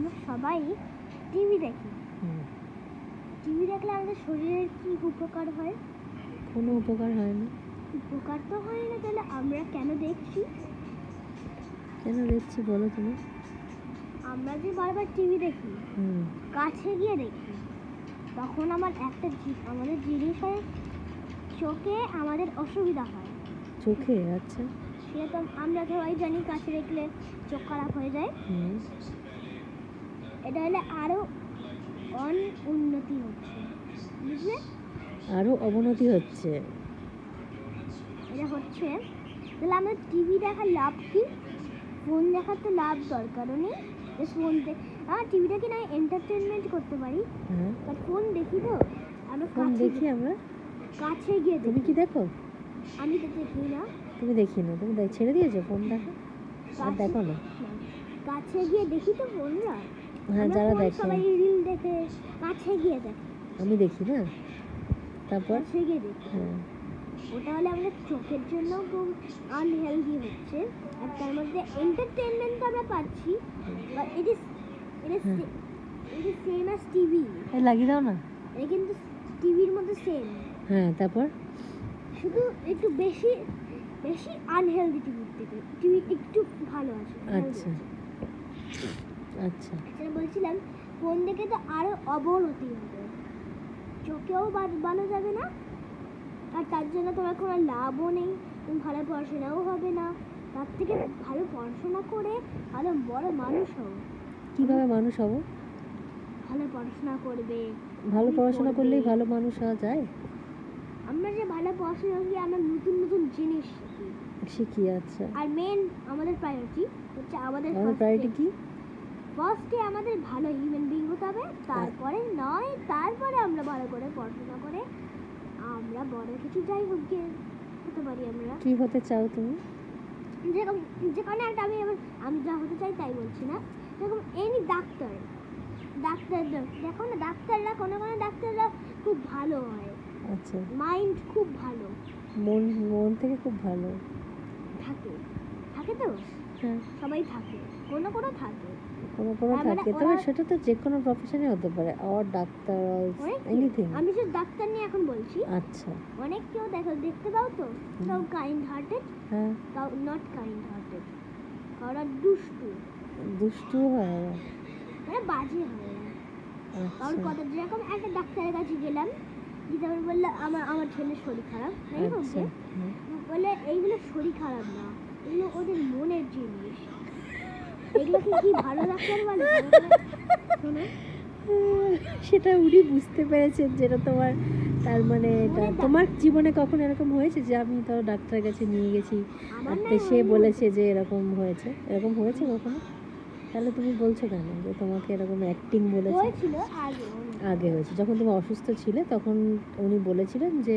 আমরা সবাই টিভি দেখি। টিভি দেখলে আমাদের শরীরের কি উপকার হয়? কোনো উপকার হয় না। উপকার তো হয় না, তাহলে আমরা কেন দেখছি? কেন দেখছি বলো তুমি? আমরা যে বারবার টিভি দেখি, কাছে গিয়ে দেখি, তখন আমাদের জিনিস হয়, চোখে আমাদের অসুবিধা হয়। চোখে? আচ্ছা, সেটা তো আমরা সবাই জানি, কাছে দেখলে চোখ খারাপ হয়ে যায়। এটা হলে আরো উন্নতি হচ্ছে, বুঝলে? আরো অবনতি হচ্ছে। এটা হচ্ছে, তাহলে আমাদের টিভি দেখার লাভ কি? ফোন দেখার তো লাভ দরকারও নেই। ফোন টিভি দেখি না, এন্টারটেনমেন্ট করতে পারি, বাট ফোন দেখি তো আমরা ফোন দেখি, আমরা কাছে গিয়ে। তুমি কি দেখো? আমি তো দেখি না। তুমি দেখি না? তুমি ছেড়ে দিয়েছো ফোন দেখা? আর দেখো না? কাছে গিয়ে দেখি তো ফোনরা। হ্যাঁ, যারা দেখে সবাই রিল দেখে, কাছে গিয়ে দেখে। আমি দেখি না, তারপর কাছে গিয়ে দেখি। ওটা হলে আমাদের চোখের জন্য খুব আনহেলদি হচ্ছে, আর তার মধ্যে এন্টারটেনমেন্ট আমরা পাচ্ছি, but it is same as TV. লাগিয়ে দাও না। এটা কিন্তু টিভির মধ্যে সেম। হ্যাঁ, তারপর শুধু একটু বেশি আনহেলদি টিভির থেকে। টিভি একটু ভালো আছে। আচ্ছা আচ্ছা, সেটা বলছিলাম, ফোন দেখে তো আরো অবনতি হবে, চোখেও ভালো যাবে না, আর তার জন্য তোমার কোনো লাভও নেই, তুমি ভালো পড়াশোনাও হবে না। তার থেকে ভালো পড়াশোনা করে ভালো বড় মানুষ হও। কিভাবে মানুষ হব? ভালো পড়াশোনা করবে। ভালো পড়াশোনা করলেই ভালো মানুষ হওয়া যায়? আমরা যে ভালো পড়াশোনা করি, আমরা নতুন নতুন জিনিস শিখি। আচ্ছা, আর মেন আমাদের প্রায়োরিটি হচ্ছে, আমাদের প্রায়োরিটি কি? ফার্স্টে আমাদের ভালো হিউম্যান বিং হতে হবে, তারপরে আমরা ভালো করে পড়াশোনা করে আমরা বড় কিছু যাই হোক হতে পারি। আমরা কি হতে চাও তুমি? যেখানে একটা আমি যা হতে চাই তাই বলছি না, যেরকম ডাক্তার দেখো না, ডাক্তাররা কোনো ডাক্তাররা খুব ভালো হয়। আচ্ছা, মাইন্ড খুব ভালো, মন থেকে খুব ভালো থাকে তো। হ্যাঁ, সবাই থাকে, কোনো থাকে, তবে সেটা তো যে কোনো প্রফেশনে হতে পারে, আর ডাক্তার, এনিথিং। আমি শুধু ডাক্তার নিয়ে এখন বলছি। আচ্ছা, অনেক কেউ দেখতে পাও তো, কেউ কাইন্ড হার্টেড, হ্যাঁ, কেউ নট কাইন্ড হার্টেড, ওরা দুষ্টু হয়, মানে বাজে হয়। কারণ কথা, যেরকম একটা ডাক্তারের কাছে গেলাম, যেটা বললো আমার ছেলের শরীর খারাপ, বলে এইগুলো শরীর খারাপ না, এগুলো ওদের মনের জিনিস। এগুলো কি ভালো ডাক্তার বলে? সেটা উনি বুঝতে পেরেছেন, যেটা তোমার, তার মানে তোমার জীবনে কখন এরকম হয়েছে যে আমি তো ডাক্তারের কাছে নিয়ে গেছি, সে বলেছে যে এরকম হয়েছে কখনো? তাহলে তুমি বলছো কেন যে তোমাকে এরকম অ্যাক্টিং বলেছে? আগে হয়েছে, যখন তুমি অসুস্থ ছিলে তখন উনি বলেছিলেন যে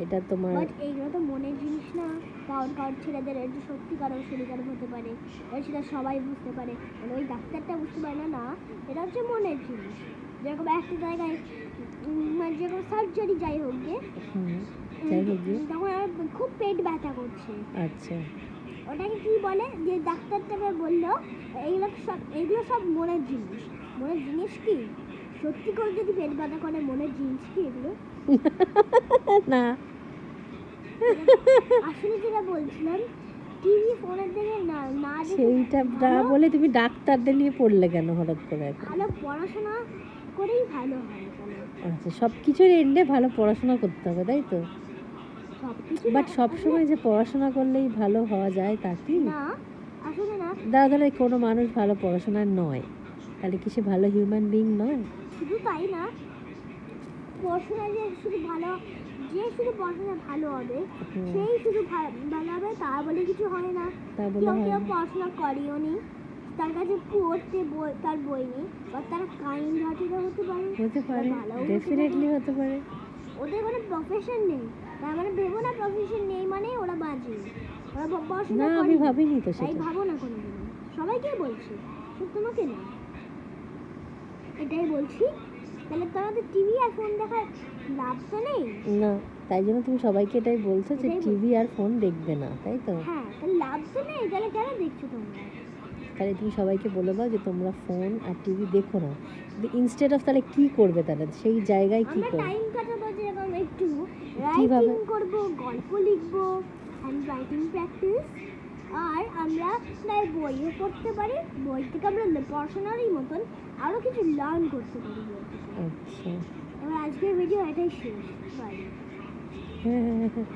এটা তোমার। এইগুলো তো মনের জিনিস না। কারোর ছেলেদের সত্যিকারের শরীর খারাপ হতে পারে, সেটা সবাই বুঝতে পারে, মানে ওই ডাক্তারটা বুঝতে পারে না, এটা হচ্ছে মনের জিনিস। যেরকম একটা জায়গায় মানে যেরকম সার্জারি যাই হোক তখন খুব পেট ব্যথা করছে। আচ্ছা, ওটাকে কি বলে, যে ডাক্তারটাকে বললো এগুলো সব মনের জিনিস। মনের জিনিস কি? সত্যি করে যদি পেট ব্যথা করে, মনের জিনিস কি এগুলো? না, আসলে যেটা বলছিলাম, টিভি ফোনের দিকে না সেইটা না বলে তুমি ডাক্তারদের নিয়ে পড়লে কেন হঠাৎ করে? ভালো পড়াশোনা করেই ভালো হয়। আচ্ছা, সব কিছুর এন্ডে ভালো পড়াশোনা করতে হবে, তাই তো? বাট সবসময় যে পড়াশোনা করলেই ভালো হওয়া যায় তা কি না, আসলে না। দাদা, কোনো মানুষ ভালো পড়াশোনা নয়, তাহলে কি সে ভালো হিউম্যান বিং নয়? শুধু তাই না, পড়াশোনা যে শুধু পড়াশোনা ভালো হবে, সেই শুধু ভালো হবে তা বলে কিছু হয় না। কেউ পড়াশোনা করেও নি, তার কাছে পড়তে তার বই নেই, বা তারা কাইন্ড হার্টেড হতে পারে, ডেফিনেটলি হতে পারে। ওদের কোনো প্রফেশন নেই, তার মানে ভেবো না প্রফেশন নেই মানে ওরা বাজে, ওরা পড়াশোনা করে। আমি ভাবিনি তো সেটা। তাই ভাবো না কোনোদিন, সবাইকে বলছি, শুধু তোমাকে না। এটাই বলছি, তাহলে তোমাদের টিভি আর ফোন দেখার লাভ তো নেই না, তাই জন্য তুমি সবাইকে এটাই বলছো যে টিভি আর ফোন দেখবে না, তাই তো? হ্যাঁ, তাহলে লাভ তো নেই, তাহলে কেন দেখছো তোমরা? তাহলে তুমি সবাইকে বলে দাও যে তোমরা ফোন আর টিভি দেখো না, কিন্তু ইনস্টেড অফ তাহলে কি করবে, তাহলে সেই জায়গায় কি আমরা করবে? টাইম কাটাবো, যেরকম একটু কিভাবে? রাইটিং করব, গল্প লিখব, হ্যান্ড রাইটিং প্র্যাকটিস। আর আমরা প্রায় বইও পড়তে পারি, বই থেকে আমরা পড়াশোনারই মতন আরও কিছু লার্ন করতে পারি বই থেকে। আচ্ছা। এবার আজকের ভিডিও এটাই শেষ, বাই। হ্যাঁ হ্যাঁ হ্যাঁ।